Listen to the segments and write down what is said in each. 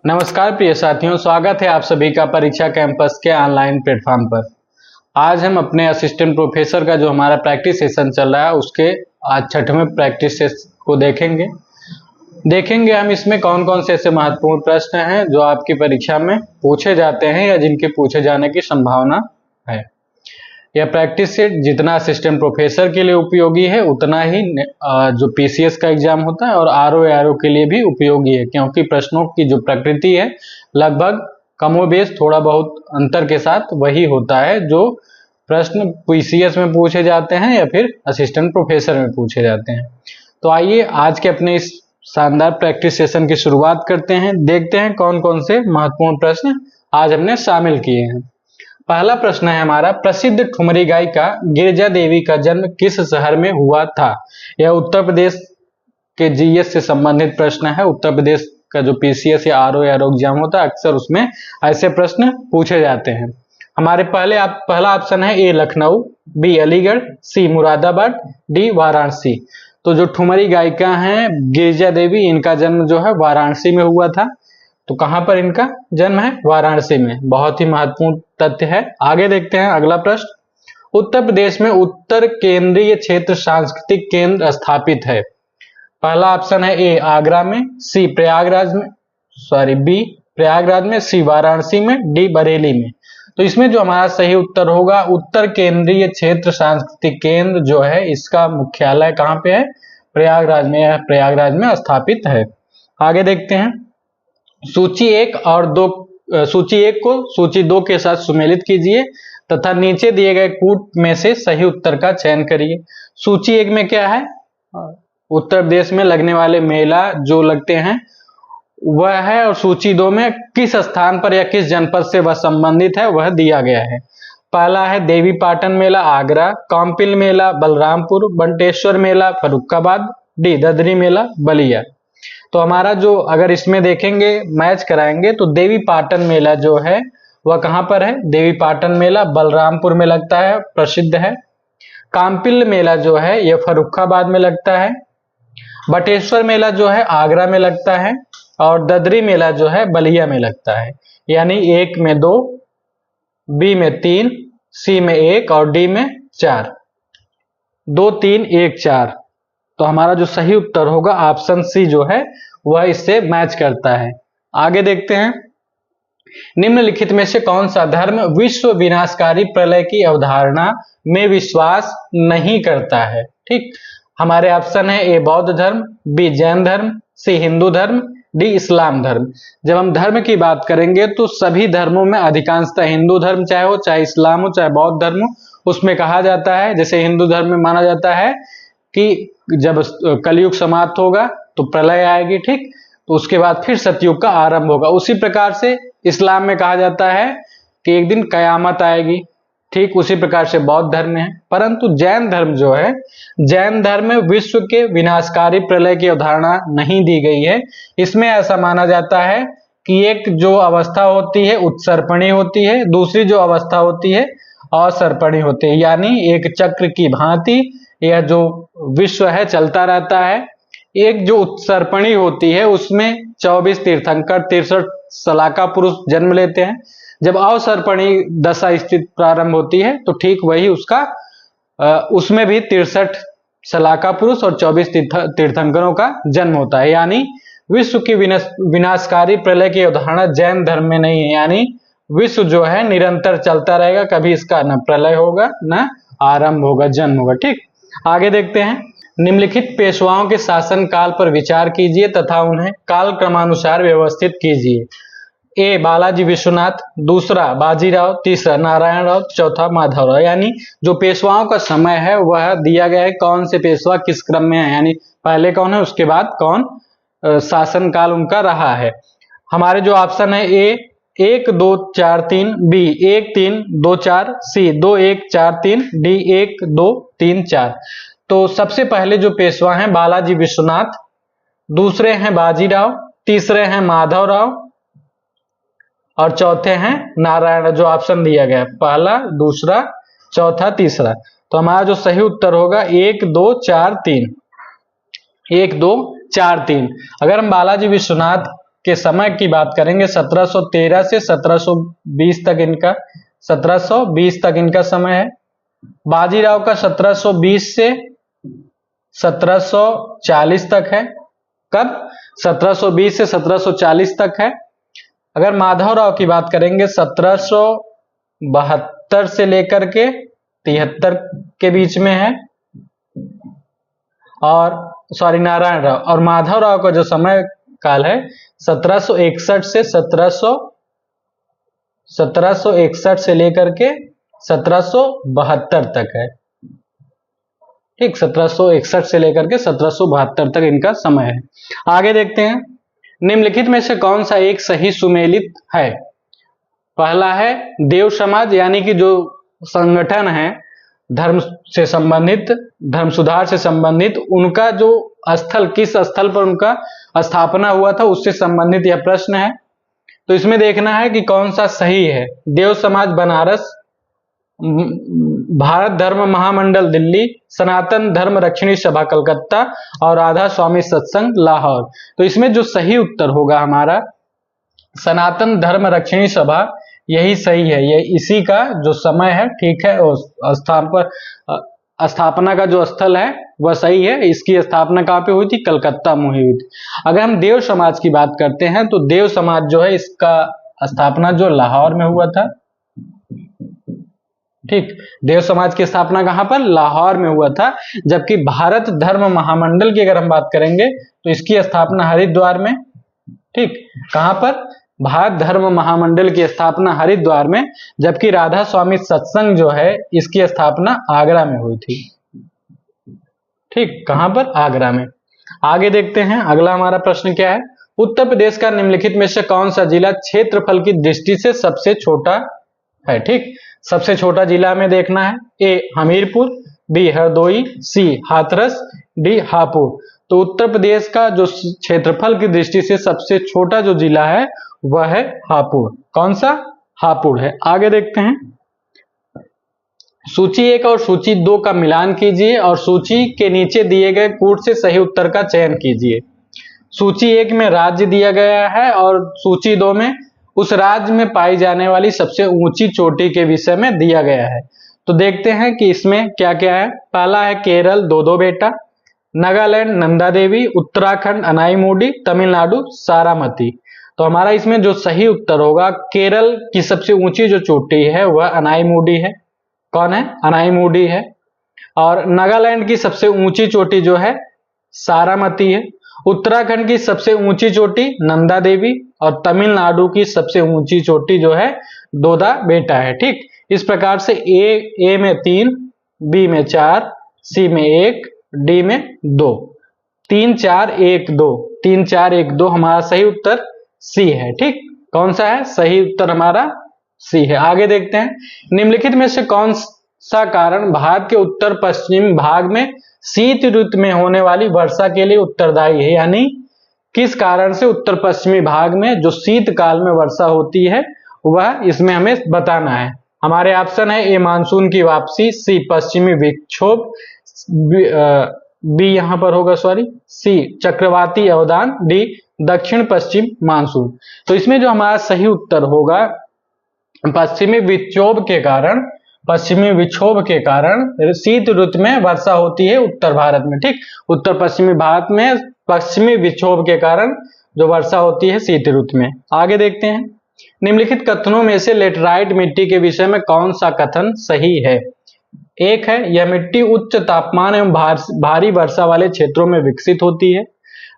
नमस्कार प्रिय साथियों, स्वागत है आप सभी का परीक्षा कैंपस के ऑनलाइन प्लेटफॉर्म पर। आज हम अपने असिस्टेंट प्रोफेसर का जो हमारा प्रैक्टिस सेशन चल रहा है उसके आज छठवें प्रैक्टिस सेशन को देखेंगे हम इसमें कौन कौन से ऐसे महत्वपूर्ण प्रश्न हैं जो आपकी परीक्षा में पूछे जाते हैं या जिनके पूछे जाने की संभावना है। यह प्रैक्टिस सेट जितना असिस्टेंट प्रोफेसर के लिए उपयोगी है उतना ही जो पीसीएस का एग्जाम होता है और आरओ के लिए भी उपयोगी है, क्योंकि प्रश्नों की जो प्रकृति है लगभग कमोबेश थोड़ा बहुत अंतर के साथ वही होता है जो प्रश्न पीसीएस में पूछे जाते हैं या फिर असिस्टेंट प्रोफेसर में पूछे जाते हैं। तो आइए आज के अपने इस शानदार प्रैक्टिस सेशन की शुरुआत करते हैं। देखते हैं कौन कौन से महत्वपूर्ण प्रश्न आज हमने शामिल किए हैं। पहला प्रश्न है हमारा, प्रसिद्ध ठुमरी गायिका गिरिजा देवी का जन्म किस शहर में हुआ था? यह उत्तर प्रदेश के जीएस से संबंधित प्रश्न है। उत्तर प्रदेश का जो पीसीएस या आरओ एग्जाम होता है अक्सर उसमें ऐसे प्रश्न पूछे जाते हैं। हमारे पहला ऑप्शन है ए लखनऊ, बी अलीगढ़, सी मुरादाबाद, डी वाराणसी। तो जो ठुमरी गायिका हैं गिरिजा देवी, इनका जन्म जो है वाराणसी में हुआ था। तो कहां पर इनका जन्म है? वाराणसी में। बहुत ही महत्वपूर्ण तथ्य है। आगे देखते हैं अगला प्रश्न, उत्तर प्रदेश में उत्तर केंद्रीय क्षेत्र सांस्कृतिक केंद्र स्थापित है। पहला ऑप्शन है ए आगरा में, सी प्रयागराज में, बी प्रयागराज में, सी वाराणसी में, डी बरेली में। तो इसमें जो हमारा सही उत्तर होगा, उत्तर केंद्रीय क्षेत्र सांस्कृतिक केंद्र जो है इसका मुख्यालय कहां पे है? प्रयागराज में। यह प्रयागराज में स्थापित है। आगे देखते हैं, सूची एक को सूची दो के साथ सुमेलित कीजिए तथा नीचे दिए गए कूट में से सही उत्तर का चयन करिए। सूची एक में क्या है? उत्तर प्रदेश में लगने वाले मेला जो लगते हैं वह है, और सूची दो में किस स्थान पर या किस जनपद से वह संबंधित है वह दिया गया है। पहला है देवी पाटन मेला आगरा, काम्पिल मेला बलरामपुर, बंटेश्वर मेला फर्रुखाबाद, डी ददरी मेला बलिया। तो हमारा जो अगर इसमें देखेंगे मैच कराएंगे तो देवी पाटन मेला जो है वह कहां पर है? देवी पाटन मेला बलरामपुर में लगता है, प्रसिद्ध है। काम्पिल मेला जो है यह फर्रुखाबाद में लगता है। बटेश्वर मेला जो है आगरा में लगता है, और ददरी मेला जो है बलिया में लगता है। यानी एक में 2, बी में 3, सी में 1 और डी में 4। 2 3 1 4। तो हमारा जो सही उत्तर होगा ऑप्शन सी जो है वह इससे मैच करता है। आगे देखते हैं, निम्नलिखित में से कौन सा धर्म विश्व विनाशकारी प्रलय की अवधारणा में विश्वास नहीं करता है? ठीक, हमारे ऑप्शन है ए बौद्ध धर्म, बी जैन धर्म, सी हिंदू धर्म, डी इस्लाम धर्म। जब हम धर्म की बात करेंगे तो सभी धर्मों में अधिकांशतः हिंदू धर्म चाहे हो, चाहे इस्लाम हो, चाहे बौद्ध धर्म हो, उसमें कहा जाता है, जैसे हिंदू धर्म में माना जाता है कि जब कलयुग समाप्त होगा तो प्रलय आएगी, ठीक, तो उसके बाद फिर सतयुग का आरंभ होगा। उसी प्रकार से इस्लाम में कहा जाता है कि एक दिन कयामत आएगी, ठीक उसी प्रकार से बौद्ध धर्म में है। परंतु जैन धर्म जो है, जैन धर्म में विश्व के विनाशकारी प्रलय की अवधारणा नहीं दी गई है। इसमें ऐसा माना जाता है कि एक जो अवस्था होती है उत्सर्पणी होती है, दूसरी जो अवस्था होती है असर्पणी होती है। यानी एक चक्र की भांति यह जो विश्व है चलता रहता है। एक जो उत्सर्पणी होती है उसमें 24 तीर्थंकर 63 सलाका पुरुष जन्म लेते हैं। जब अवसर्पणी दशा स्थिति प्रारंभ होती है तो ठीक वही उसका उसमें भी 63 सलाका पुरुष और 24 तीर्थंकरों का जन्म होता है। यानी विश्व की विनाशकारी प्रलय की अवधारणा जैन धर्म में नहीं है। यानी विश्व जो है निरंतर चलता रहेगा, कभी इसका न प्रलय होगा न आरंभ होगा, जन्म होगा। ठीक, आगे देखते हैं, निम्नलिखित पेशवाओं के शासन काल पर विचार कीजिए तथा उन्हें काल क्रमानुसार व्यवस्थित कीजिए। ए बालाजी विश्वनाथ, दूसरा बाजीराव, तीसरा नारायण राव, चौथा माधवराव। यानी जो पेशवाओं का समय है वह दिया गया है, कौन से पेशवा किस क्रम में है, यानी पहले कौन है उसके बाद कौन शासन काल उनका रहा है। हमारे जो ऑप्शन है ए 1 2 4 3, बी 1 3 2 4, सी 2 1 4 3, डी 1 2 3 4। तो सबसे पहले जो पेशवा हैं बालाजी विश्वनाथ, दूसरे हैं बाजीराव, तीसरे हैं माधवराव और चौथे हैं नारायण। जो ऑप्शन दिया गया है पहला, दूसरा, चौथा, तीसरा। तो हमारा जो सही उत्तर होगा 1 2 4 3, 1 2 4 3। अगर हम बालाजी विश्वनाथ के समय की बात करेंगे 1713 से 1720 तक इनका 1720 तक इनका समय है। बाजीराव का 1720 से 1740 तक है। कब? 1720 से 1740 तक है। अगर माधवराव की बात करेंगे 1772 से लेकर के 73 के बीच में है। और नारायण राव और माधवराव का जो समय काल है 1761 से 1761 से लेकर के 1772 तक है। ठीक, 1761 से लेकर के 1772 तक इनका समय है। आगे देखते हैं, निम्नलिखित में से कौन सा एक सही सुमेलित है? पहला है देव समाज, यानी कि जो संगठन है धर्म से संबंधित, धर्म सुधार से संबंधित, उनका जो स्थल, किस स्थल पर उनका स्थापना हुआ था उससे संबंधित यह प्रश्न है। तो इसमें देखना है कि कौन सा सही है। देव समाज बनारस, भारत धर्म महामंडल दिल्ली, सनातन धर्म रक्षणी सभा कलकत्ता और राधा स्वामी सत्संग लाहौर। तो इसमें जो सही उत्तर होगा हमारा सनातन धर्म रक्षणी सभा, यही सही है। ये इसी का जो समय है, ठीक है, स्थान पर स्थापना का जो स्थल है वह सही है। इसकी स्थापना कहाँ पे हुई थी? कलकत्ता में हुई थी। अगर हम देव समाज की बात करते हैं तो देव समाज जो है इसका स्थापना जो लाहौर में हुआ था। ठीक, देव समाज की स्थापना कहां पर? लाहौर में हुआ था। जबकि भारत धर्म महामंडल की अगर हम बात करेंगे तो इसकी स्थापना हरिद्वार में। ठीक, कहां पर? भारत धर्म महामंडल की स्थापना हरिद्वार में, जबकि राधा स्वामी सत्संग जो है इसकी स्थापना आगरा में हुई थी। ठीक, कहां पर? आगरा में। आगे देखते हैं, अगला हमारा प्रश्न क्या है? उत्तर प्रदेश का निम्नलिखित में से कौन सा जिला क्षेत्रफल की दृष्टि से सबसे छोटा है? ठीक, सबसे छोटा जिला में देखना है। ए हमीरपुर, बी हरदोई, सी हाथरस, डी हापुड़। तो उत्तर प्रदेश का जो क्षेत्रफल की दृष्टि से सबसे छोटा जो जिला है वह है हापुड़। कौन सा? हापुड़ है। आगे देखते हैं, सूची 1 और सूची 2 का मिलान कीजिए और सूची के नीचे दिए गए कूट से सही उत्तर का चयन कीजिए। सूची 1 में राज्य दिया गया है और सूची 2 में उस राज्य में पाई जाने वाली सबसे ऊंची चोटी के विषय में दिया गया है। तो देखते हैं कि इसमें क्या क्या है। पहला है केरल दो बेटा, नागालैंड नंदा देवी, उत्तराखंड अनाईमुडी, तमिलनाडु सारामती। तो हमारा इसमें जो सही उत्तर होगा, केरल की सबसे ऊंची जो चोटी है वह अनाईमुडी है। कौन है? अनाईमुडी है। और नागालैंड की सबसे ऊंची चोटी जो है सारामती है। उत्तराखंड की सबसे ऊंची चोटी नंदा देवी और तमिलनाडु की सबसे ऊंची चोटी जो है दोदा बेटा है। ठीक, इस प्रकार से ए में 3, बी में 4, सी में 1, डी में 2, 3 4 1 2, 3 4 1 2 हमारा सही उत्तर सी है। ठीक, कौन सा है? सही उत्तर हमारा सी है। आगे देखते हैं, निम्नलिखित में से कौन सा कारण भारत के उत्तर पश्चिम भाग में शीत ऋतु में होने वाली वर्षा के लिए उत्तरदायी है? यानी किस कारण से उत्तर पश्चिमी भाग में जो शीत काल में वर्षा होती है वह इसमें हमें बताना है। हमारे ऑप्शन है ए मानसून की वापसी, सी पश्चिमी विक्षोभ, बी यहां पर होगा सी चक्रवाती अवदान, डी दक्षिण पश्चिम मानसून। तो इसमें जो हमारा सही उत्तर होगा पश्चिमी विक्षोभ के कारण शीत ऋतु में वर्षा होती है उत्तर भारत में। ठीक, उत्तर पश्चिमी भारत में पश्चिमी विक्षोभ के कारण जो वर्षा होती है शीत ऋतु में। आगे देखते हैं, निम्नलिखित कथनों में से लेटराइट मिट्टी के विषय में कौन सा कथन सही है? एक है यह मिट्टी उच्च तापमान एवं भारी वर्षा वाले क्षेत्रों में विकसित होती है।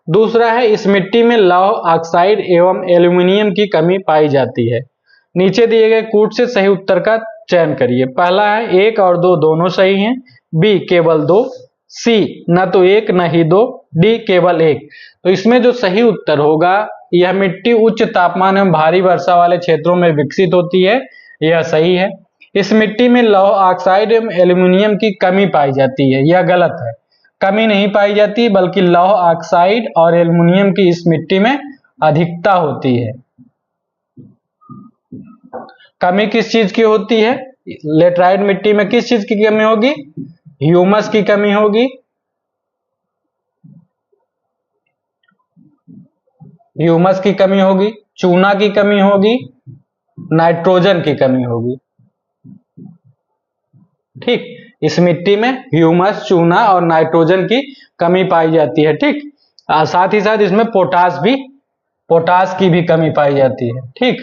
दूसरा है इस मिट्टी में लौह ऑक्साइड एवं एल्यूमिनियम की कमी पाई जाती है। नीचे दिए गए कूट से सही उत्तर का चयन करिए। पहला है 1 और 2 दोनों सही हैं, बी केवल 2, सी न तो 1 न ही 2, डी केवल 1। तो इसमें जो सही उत्तर होगा, यह मिट्टी उच्च तापमान एवं भारी वर्षा वाले क्षेत्रों में विकसित होती है, यह सही है। इस मिट्टी में लौह ऑक्साइड एवं एल्यूमिनियम की कमी पाई जाती है, यह गलत है। कमी नहीं पाई जाती बल्कि लौह ऑक्साइड और एल्यूमिनियम की इस मिट्टी में अधिकता होती है। कमी किस चीज की होती है? लेटराइट मिट्टी में किस चीज की कमी होगी? ह्यूमस की कमी होगी। ह्यूमस की कमी होगी, चूना की कमी होगी, नाइट्रोजन की कमी होगी। ठीक, इस मिट्टी में ह्यूमस, चूना और नाइट्रोजन की कमी पाई जाती है। ठीक, साथ ही साथ इसमें पोटास की भी कमी पाई जाती है। ठीक,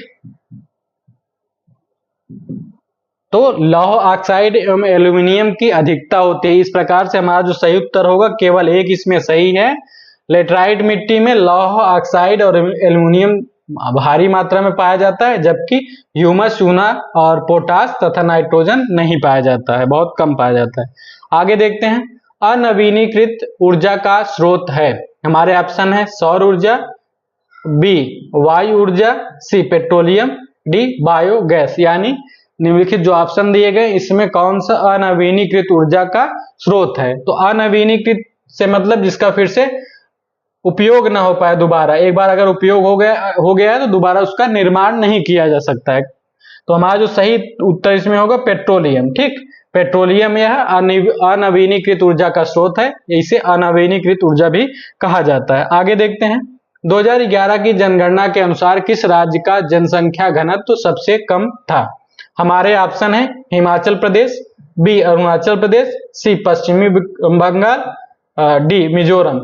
तो लौह ऑक्साइड एवं एल्यूमिनियम की अधिकता होती है। इस प्रकार से हमारा जो सही उत्तर होगा, केवल एक इसमें सही है। लेटराइट मिट्टी में लौह ऑक्साइड और एल्यूमिनियम भारी मात्रा में पाया जाता है, जबकि ह्यूमस, चूना और पोटास तथा नाइट्रोजन नहीं पाया जाता है, बहुत कम पाया जाता है। आगे देखते हैं, अनवीनीकृत ऊर्जा का स्रोत है। हमारे ऑप्शन है सौर ऊर्जा, बी वायु ऊर्जा, सी पेट्रोलियम, डी बायोगैस। यानी निम्नलिखित जो ऑप्शन दिए गए इसमें कौन सा अनवीनीकृत ऊर्जा का स्रोत है? तो अनवीनीकृत से मतलब जिसका फिर से उपयोग ना हो पाए दोबारा, एक बार अगर उपयोग हो गया है तो दोबारा उसका निर्माण नहीं किया जा सकता है। तो हमारा जो सही उत्तर इसमें होगा पेट्रोलियम। ठीक, पेट्रोलियम यह अनवीनीकृत ऊर्जा का स्रोत है, इसे अनवीनीकृत ऊर्जा भी कहा जाता है। आगे देखते हैं, 2011 की जनगणना के अनुसार किस राज्य का जनसंख्या घनत्व सबसे कम था? हमारे ऑप्शन है हिमाचल प्रदेश, बी अरुणाचल प्रदेश, सी पश्चिमी बंगाल, डी मिजोरम।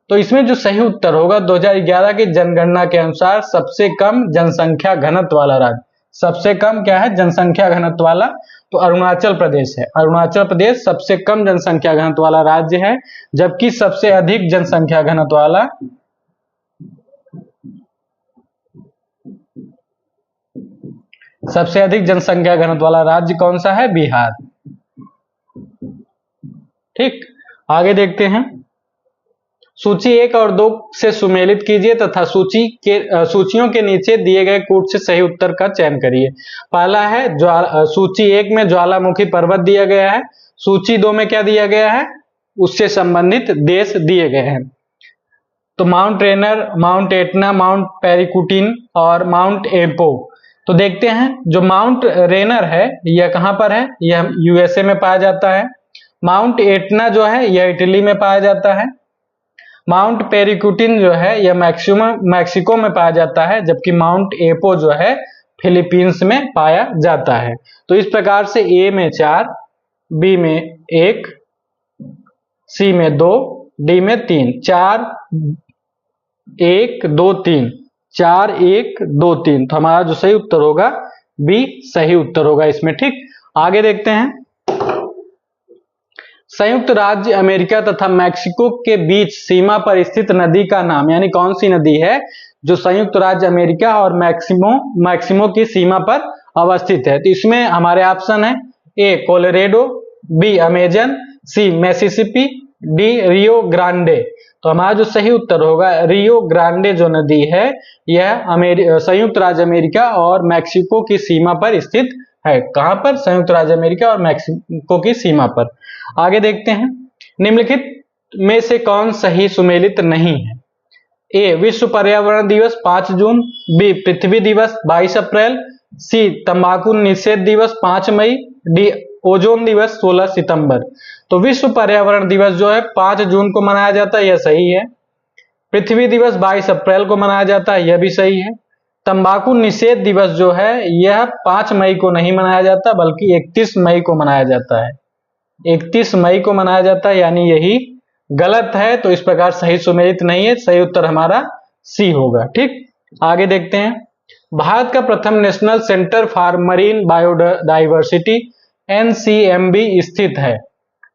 तो इसमें जो सही उत्तर होगा, 2011 की जनगणना के अनुसार सबसे कम जनसंख्या घनत्व वाला राज्य, सबसे कम क्या है जनसंख्या घनत्व वाला, तो अरुणाचल प्रदेश है। अरुणाचल प्रदेश सबसे कम जनसंख्या घनत्व वाला राज्य है, जबकि सबसे अधिक जनसंख्या घनत्व वाला राज्य कौन सा है? बिहार। ठीक, आगे देखते हैं, सूची 1 और 2 से सुमेलित कीजिए तथा सूचियों के नीचे दिए गए कूट से सही उत्तर का चयन करिए। पहला है सूची 1 में ज्वालामुखी पर्वत दिया गया है, सूची 2 में क्या दिया गया है? उससे संबंधित देश दिए गए हैं। तो माउंट रेनर, माउंट एटना, माउंट पेरिकुटिन और माउंट एम्पो। तो देखते हैं, जो माउंट रेनर है यह कहां पर है? यह यूएसए में पाया जाता है। माउंट एटना जो है यह इटली में पाया जाता है। माउंट पेरिकुटिन जो है यह मैक्सिको में पाया जाता है, जबकि माउंट एपो जो है फिलीपींस में पाया जाता है। तो इस प्रकार से ए में 4, बी में 1, सी में 2, डी में 3, 4 1 2 3, 4 1 2 3। तो हमारा जो सही उत्तर होगा बी सही उत्तर होगा इसमें। ठीक, आगे देखते हैं, संयुक्त राज्य अमेरिका तथा मैक्सिको के बीच सीमा पर स्थित नदी का नाम, यानी कौन सी नदी है जो संयुक्त राज्य अमेरिका और मैक्सिमो की सीमा पर अवस्थित है? तो इसमें हमारे ऑप्शन है ए कोलोरेडो, बी अमेजन, सी मैसिसिपी, डी रियो ग्रांडे। तो हमारा जो सही उत्तर होगा रियो ग्रांडे जो नदी है यह संयुक्त राज्य अमेरिका और मैक्सिको की सीमा पर स्थित है। कहां पर? संयुक्त राज्य अमेरिका और मैक्सिको की सीमा पर। आगे देखते हैं, निम्नलिखित में से कौन सही सुमेलित नहीं है? ए विश्व पर्यावरण दिवस 5 जून, बी पृथ्वी दिवस 22 अप्रैल, सी तंबाकू निषेध दिवस 5 मई, डी ओजोन दिवस 16 सितंबर। तो विश्व पर्यावरण दिवस जो है 5 जून को मनाया जाता है, यह सही है। पृथ्वी दिवस 22 अप्रैल को मनाया जाता है, यह भी सही है। तंबाकू निषेध दिवस जो है यह 5 मई को नहीं मनाया जाता बल्कि 31 मई को मनाया जाता है। 31 मई को मनाया जाता है, यानी यही गलत है। तो इस प्रकार सही सुमेलित नहीं है, सही उत्तर हमारा सी होगा। ठीक, आगे देखते हैं, भारत का प्रथम national centre for marine biodiversity NCMB स्थित है।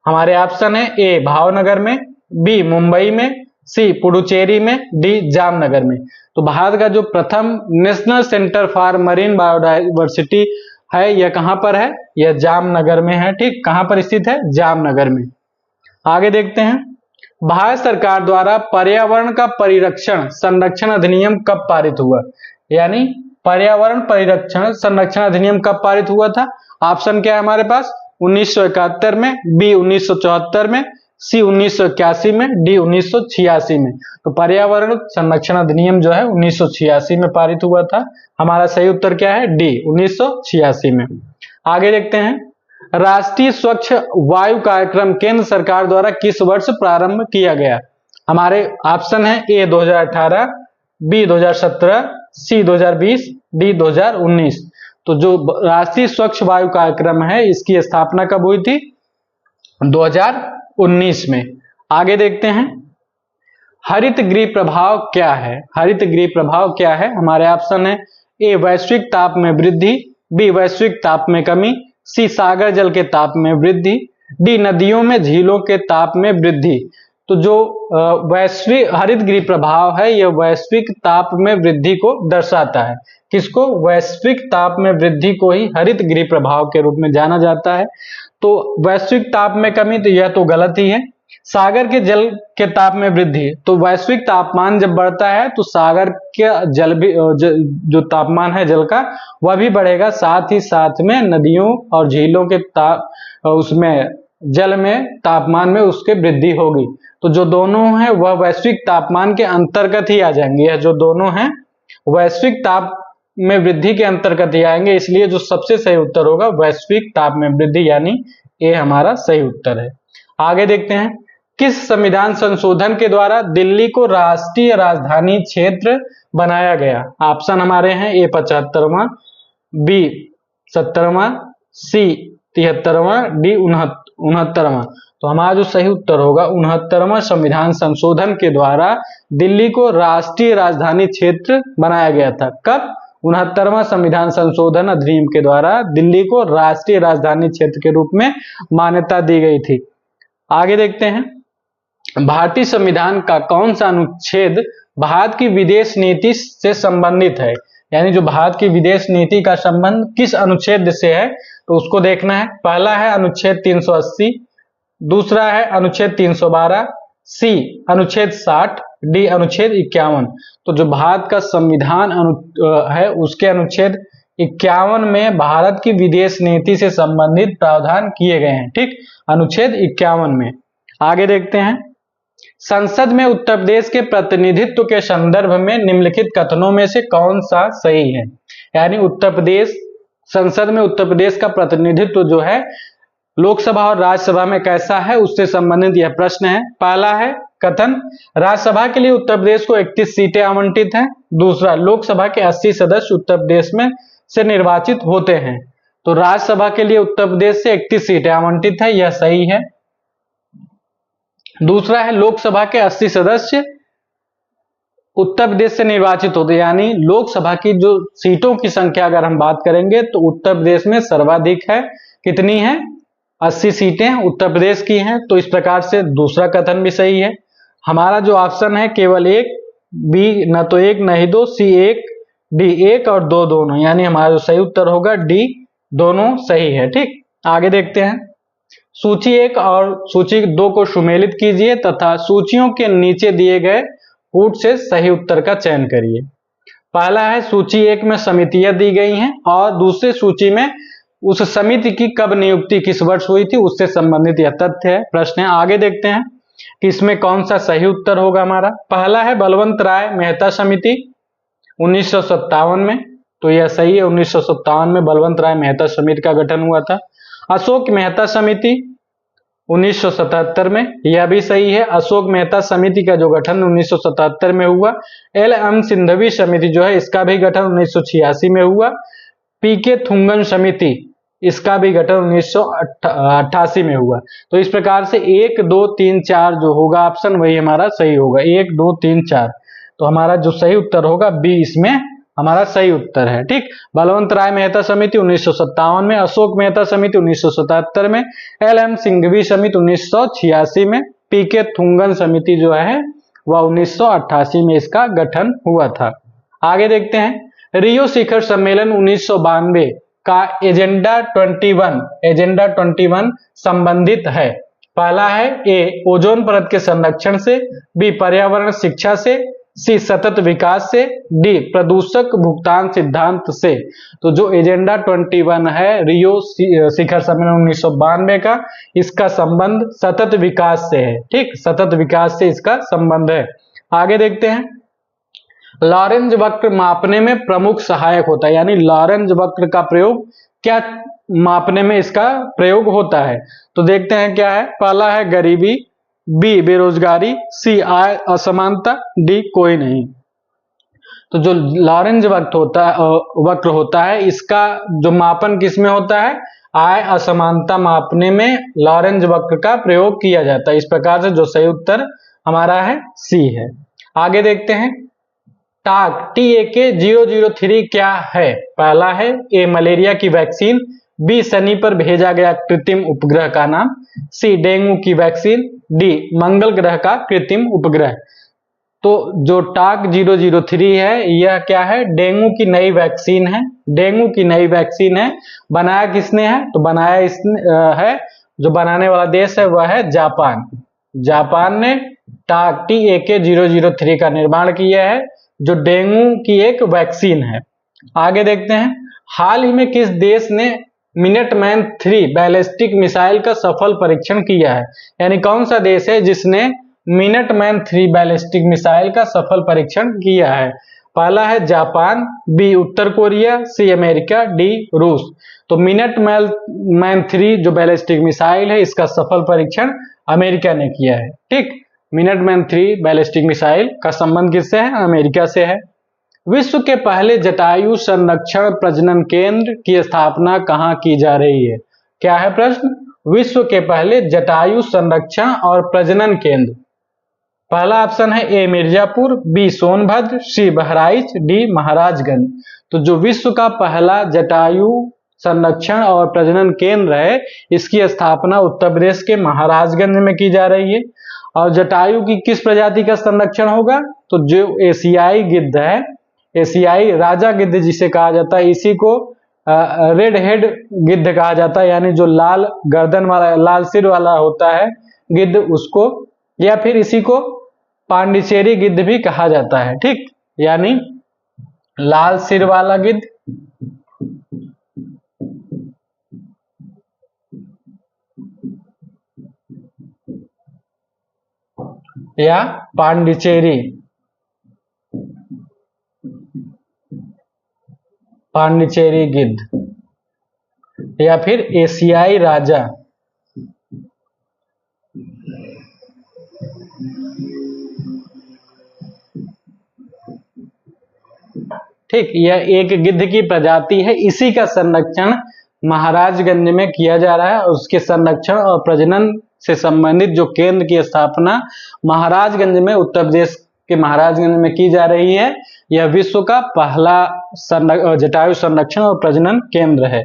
हमारे ऑप्शन है ए भावनगर में, बी मुंबई में, सी पुडुचेरी में, डी जामनगर में। तो भारत का जो प्रथम national centre for marine biodiversity है यह कहां पर है? यह जामनगर में है। ठीक, कहां पर स्थित है? जामनगर में। आगे देखते हैं, भारत सरकार द्वारा पर्यावरण का परिरक्षण संरक्षण अधिनियम कब पारित हुआ? यानी पर्यावरण परिरक्षण संरक्षण अधिनियम कब पारित हुआ था? ऑप्शन क्या है हमारे पास? 1971 में, बी 1974 में, सी 1981 में, डी 1986 में। तो पर्यावरण संरक्षण अधिनियम जो है 1986 में पारित हुआ था। हमारा सही उत्तर क्या है? डी 1986 में। आगे देखते हैं, राष्ट्रीय स्वच्छ वायु कार्यक्रम केंद्र सरकार द्वारा किस वर्ष प्रारंभ किया गया? हमारे ऑप्शन है ए 2018, बी 2017, सी 2020, डी 2019। तो जो राष्ट्रीय स्वच्छ वायु कार्यक्रम है इसकी स्थापना कब हुई थी? 2019 में। आगे देखते हैं, हरित गृह प्रभाव क्या है? हरित गृह प्रभाव क्या है? हमारे ऑप्शन है ए वैश्विक ताप में वृद्धि, बी वैश्विक ताप में कमी, सी सागर जल के ताप में वृद्धि, डी नदियों में झीलों के ताप में वृद्धि। तो जो वैश्विक हरित गृह प्रभाव है यह वैश्विक ताप में वृद्धि को दर्शाता है। किसको? वैश्विक ताप में वृद्धि को ही हरित गृह प्रभाव के रूप में जाना जाता है। तो वैश्विक ताप में कमी, तो यह तो गलत ही है। सागर के जल के ताप में वृद्धि, तो वैश्विक तापमान जब बढ़ता है तो सागर के जल भी जो तापमान है जल का वह भी बढ़ेगा, साथ ही साथ में नदियों और झीलों के उसमें जल में तापमान में उसके वृद्धि होगी। तो जो दोनों हैं वह वैश्विक तापमान के अंतर्गत ही आ जाएंगे। यह जो दोनों हैं वैश्विक ताप में वृद्धि के अंतर्गत ही आएंगे, इसलिए जो सबसे सही उत्तर होगा वैश्विक ताप में वृद्धि, यानी ये हमारा सही उत्तर है। आगे देखते हैं, किस संविधान संशोधन के द्वारा दिल्ली को राष्ट्रीय राजधानी क्षेत्र बनाया गया? ऑप्शन हमारे हैं ए 75वां, बी 70वां, सी 73वां, डी 69वां। तो हमारा जो सही उत्तर होगा 69वां संविधान संशोधन के द्वारा दिल्ली को राष्ट्रीय राजधानी क्षेत्र बनाया गया था। कब? 69वां संविधान संशोधन अधिनियम के द्वारा दिल्ली को राष्ट्रीय राजधानी क्षेत्र के रूप में मान्यता दी गई थी। आगे देखते हैं, भारतीय संविधान का कौन सा अनुच्छेद भारत की विदेश नीति से संबंधित है? यानी जो भारत की विदेश नीति का संबंध किस अनुच्छेद से है तो उसको देखना है। पहला है अनुच्छेद 380, दूसरा है अनुच्छेद 312, सी अनुच्छेद 60, डी अनुच्छेद 51। तो जो भारत का संविधान है उसके अनुच्छेद 51 में भारत की विदेश नीति से संबंधित प्रावधान किए गए हैं। ठीक, अनुच्छेद 51 में। आगे देखते हैं, संसद में उत्तर प्रदेश के प्रतिनिधित्व के संदर्भ में निम्नलिखित कथनों में से कौन सा सही है? यानी उत्तर प्रदेश संसद में उत्तर प्रदेश का प्रतिनिधित्व जो है लोकसभा और राज्यसभा में कैसा है उससे संबंधित यह प्रश्न है। पहला है कथन, राज्यसभा के लिए उत्तर प्रदेश को 31 सीटें आवंटित हैं। दूसरा, लोकसभा के 80 सदस्य उत्तर प्रदेश में से निर्वाचित होते हैं। तो राज्यसभा के लिए उत्तर प्रदेश से 31 सीटें आवंटित है, यह सही है। दूसरा है लोकसभा के 80 सदस्य उत्तर प्रदेश से निर्वाचित होते, यानी लोकसभा की जो सीटों की संख्या अगर हम बात करेंगे तो उत्तर प्रदेश में सर्वाधिक है। कितनी है? 80 सीटें उत्तर प्रदेश की हैं। तो इस प्रकार से दूसरा कथन भी सही है। हमारा जो ऑप्शन है केवल एक, बी न तो एक न ही दो, सी एक, डी एक और दो दोनों, यानी हमारा जो सही उत्तर होगा डी दोनों सही है। ठीक, आगे देखते हैं, सूची 1 और सूची 2 को सुमेलित कीजिए तथा सूचियों के नीचे दिए गए कूट से सही उत्तर का चयन करिए। पहला है सूची 1 में समितियां दी गई हैं और दूसरे सूची में उस समिति की कब नियुक्ति किस वर्ष हुई थी उससे संबंधित यह तथ्य है। प्रश्न है, आगे देखते हैं कि इसमें कौन सा सही उत्तर होगा हमारा। पहला है बलवंत राय मेहता समिति 1957 में, तो यह सही है। 1957 में बलवंत राय मेहता समिति का गठन हुआ था। अशोक मेहता समिति 1977 में, यह भी सही है। अशोक मेहता समिति का जो गठन 1977 में हुआ। एल.एम. सिंघवी समिति जो है इसका भी गठन 1986 में हुआ। पी.के. थुंगन समिति इसका भी गठन 1988 में हुआ। तो इस प्रकार से 1, 2, 3, 4 जो होगा ऑप्शन वही हमारा सही होगा। 1, 2, 3, 4। तो हमारा जो सही उत्तर होगा बी इसमें हमारा सही उत्तर है। ठीक, बलवंत राय मेहता समिति 1957 में, अशोक मेहता समिति 1977 में, एल.एम. सिंघवी समिति 1986 में, पी.के. थुंगन समिति जो है वह 1988 में इसका गठन हुआ था। आगे देखते हैं, रियो शिखर सम्मेलन 1992 का एजेंडा 21 संबंधित है। पहला है ए ओजोन परत के संरक्षण से, बी पर्यावरण शिक्षा से, सी सतत विकास से, डी प्रदूषक भुगतान सिद्धांत से। तो जो एजेंडा 21 है रियो शिखर सम्मेलन 1992 का, इसका संबंध सतत विकास से है। ठीक, सतत विकास से इसका संबंध है। आगे देखते हैं, लॉरेंज वक्र मापने में प्रमुख सहायक होता है, यानी लॉरेंज वक्र का प्रयोग क्या मापने में इसका प्रयोग होता है। तो देखते हैं क्या है। पहला है गरीबी, बी बेरोजगारी, सी आय असमानता, डी कोई नहीं। तो जो लॉरेंज वक्र होता है इसका जो मापन किसमें होता है, आय असमानता मापने में लॉरेंज वक्र का प्रयोग किया जाता है। इस प्रकार से जो सही उत्तर हमारा है सी है। आगे देखते हैं, टाक TAK-003 क्या है। पहला है ए मलेरिया की वैक्सीन, बी शनि पर भेजा गया कृत्रिम उपग्रह का नाम, सी डेंगू की वैक्सीन, डी मंगल ग्रह का कृत्रिम उपग्रह। तो जो टाक 003 है यह क्या है, डेंगू की नई वैक्सीन है। डेंगू की नई वैक्सीन है। बनाया किसने है, तो बनाया इसने है, जो बनाने वाला देश है वह है जापान। जापान ने टाक TAK-003 का निर्माण किया है, जो डेंगू की एक वैक्सीन है। आगे देखते हैं, हाल ही में किस देश ने मिनटमैन 3 बैलिस्टिक मिसाइल का सफल परीक्षण किया है। यानी कौन सा देश है जिसने मिनटमैन 3 बैलिस्टिक मिसाइल का सफल परीक्षण किया है। पहला है जापान, बी उत्तर कोरिया, सी अमेरिका, डी रूस। तो मिनटमैन 3 जो बैलिस्टिक मिसाइल है इसका सफल परीक्षण अमेरिका ने किया है। ठीक, मिनटमैन 3 बैलिस्टिक मिसाइल का संबंध किससे है, अमेरिका से है। विश्व के पहले जटायु संरक्षण प्रजनन केंद्र की स्थापना कहाँ की जा रही है। क्या है प्रश्न, विश्व के पहले जटायु संरक्षण और प्रजनन केंद्र। पहला ऑप्शन है ए मिर्जापुर, बी सोनभद्र, सी बहराइच, डी महाराजगंज। तो जो विश्व का पहला जटायु संरक्षण और प्रजनन केंद्र है इसकी स्थापना उत्तर प्रदेश के महाराजगंज में की जा रही है। और जटायु की किस प्रजाति का संरक्षण होगा, तो जो एशियाई गिद्ध है, एशियाई राजा गिद्ध जिसे कहा जाता है, इसी को रेड हेड गिद्ध कहा जाता है। यानी जो लाल गर्दन वाला, लाल सिर वाला होता है गिद्ध, उसको, या फिर इसी को पांडिचेरी गिद्ध भी कहा जाता है। ठीक, यानी लाल सिर वाला गिद्ध या पांडिचेरी गिद्ध, या फिर एशियाई राजा। ठीक, यह एक गिद्ध की प्रजाति है, इसी का संरक्षण महाराजगंज में किया जा रहा है। उसके संरक्षण और प्रजनन से संबंधित जो केंद्र की स्थापना महाराजगंज में, उत्तर प्रदेश के महाराजगंज में की जा रही है। यह विश्व का पहला जटायु संरक्षण और प्रजनन केंद्र है।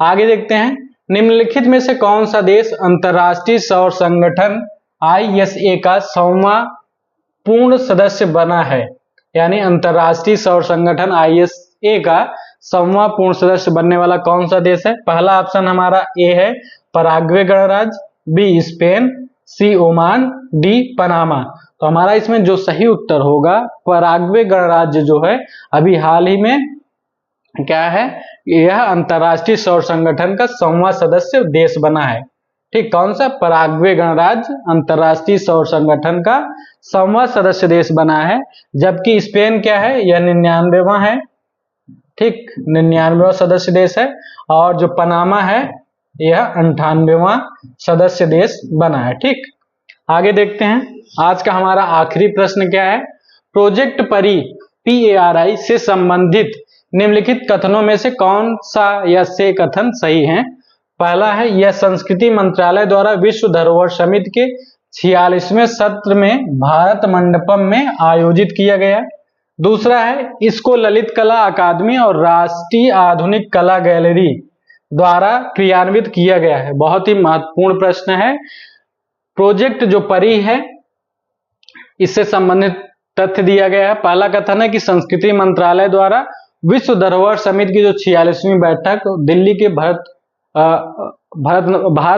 आगे देखते हैं, निम्नलिखित में से कौन सा देश अंतरराष्ट्रीय सौर संगठन ISA का 100वां पूर्ण सदस्य बना है। यानी अंतरराष्ट्रीय सौर संगठन ISA का 100वां पूर्ण सदस्य बनने वाला कौन सा देश है। पहला ऑप्शन हमारा ए है पराग्वे गणराज्य, बी स्पेन, सी ओमान, डी पनामा। तो हमारा इसमें जो सही उत्तर होगा, पराग्वे गणराज्य जो है अभी हाल ही में क्या है, यह अंतरराष्ट्रीय सौर संगठन का 100वां सदस्य देश बना है। ठीक, कौन सा, पराग्वे गणराज्य अंतरराष्ट्रीय सौर संगठन का 100वां सदस्य देश बना है। जबकि स्पेन क्या है, यह 99वां है। ठीक, 99वां सदस्य देश है। और जो पनामा है यह 98वां सदस्य देश बना है। ठीक, आगे देखते हैं, आज का हमारा आखिरी प्रश्न क्या है, प्रोजेक्ट परी PARI से संबंधित निम्नलिखित कथनों में से कौन सा या से कथन सही है। पहला है, यह संस्कृति मंत्रालय द्वारा विश्व धरोहर समिति के 46वें सत्र में भारत मंडपम में आयोजित किया गया। दूसरा है, इसको ललित कला अकादमी और राष्ट्रीय आधुनिक कला गैलरी द्वारा क्रियान्वित किया गया है। बहुत ही महत्वपूर्ण प्रश्न है। प्रोजेक्ट जो परी है इससे संबंधित तथ्य दिया गया है। पहला कथन है कि संस्कृति मंत्रालय द्वारा विश्व धरोहर समिति की जो 46वीं बैठक दिल्ली के भारत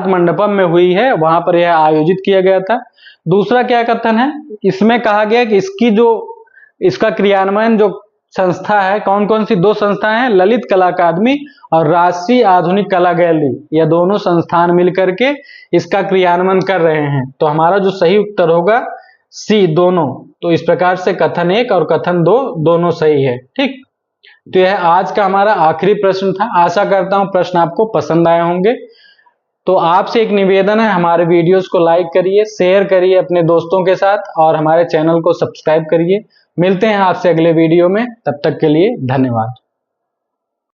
मंडपम में हुई है, वहां पर यह आयोजित किया गया था। दूसरा क्या कथन है, इसमें कहा गया कि इसका क्रियान्वयन जो संस्था है, कौन कौन सी 2 संस्थाएं हैं, ललित कला अकादमी और राष्ट्रीय आधुनिक कला गैलरी, यह दोनों संस्थान मिलकर के इसका क्रियान्वयन कर रहे हैं। तो हमारा जो सही उत्तर होगा सी, दोनों। तो इस प्रकार से कथन 1 और कथन 2 दोनों सही है। ठीक, तो यह आज का हमारा आखिरी प्रश्न था। आशा करता हूं प्रश्न आपको पसंद आए होंगे। तो आपसे एक निवेदन है, हमारे वीडियोस को लाइक करिए, शेयर करिए अपने दोस्तों के साथ और हमारे चैनल को सब्सक्राइब करिए। मिलते हैं आपसे अगले वीडियो में, तब तक के लिए धन्यवाद।